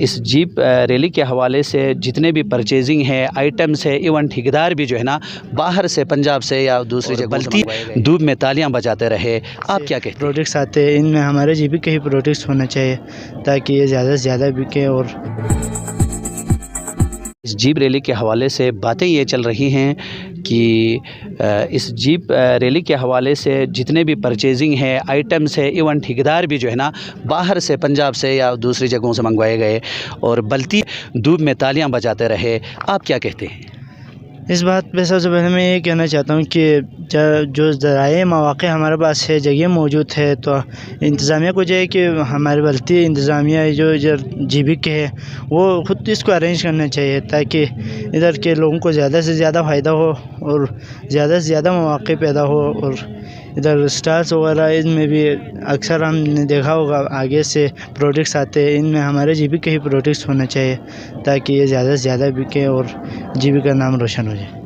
اس jeep rally کے حوالے سے جتنے بھی پرچیزنگ ہے، آئٹمس ہے، ایون ٹھیکیدار بھی جو ہے نا باہر سے پنجاب سے یا دوسری جگہ بلتی دھوپ میں تالیاں بجاتے رہے، آپ کیا کہتے ہیں؟ پروڈکٹس آتے ہیں، ان میں ہمارے جی بی کے ہی پروڈکٹس ہونا چاہیے تاکہ یہ زیادہ سے زیادہ بکیں۔ اور اس جیپ ریلی کے حوالے سے باتیں یہ چل رہی ہیں کہ اس جیپ ریلی کے حوالے سے جتنے بھی پرچیزنگ ہے، آئٹمس ہے، ایون ٹھیکیدار بھی جو ہے نا باہر سے پنجاب سے یا دوسری جگہوں سے منگوائے گئے اور بلتی دھوپ میں تالیاں بجاتے رہے، آپ کیا کہتے ہیں؟ اس بات پہ سب سے پہلے میں یہ کہنا چاہتا ہوں کہ جو ذرائع مواقع ہمارے پاس ہے، جگہ موجود ہے، تو انتظامیہ کو چاہیے کہ ہمارے بلتی انتظامیہ جو جی بی کے ہے وہ خود اس کو ارینج کرنا چاہیے تاکہ ادھر کے لوگوں کو زیادہ سے زیادہ فائدہ ہو اور زیادہ سے زیادہ مواقع پیدا ہو۔ اور ادھر اسٹالس وغیرہ ان میں بھی اکثر ہم نے دیکھا ہوگا آگے سے پروڈکٹس آتے ہیں، ان میں ہمارے جی بی کے ہی پروڈکٹس ہونا چاہیے تاکہ یہ زیادہ سے زیادہ بکیں اور جی بی کا نام روشن ہو جائے۔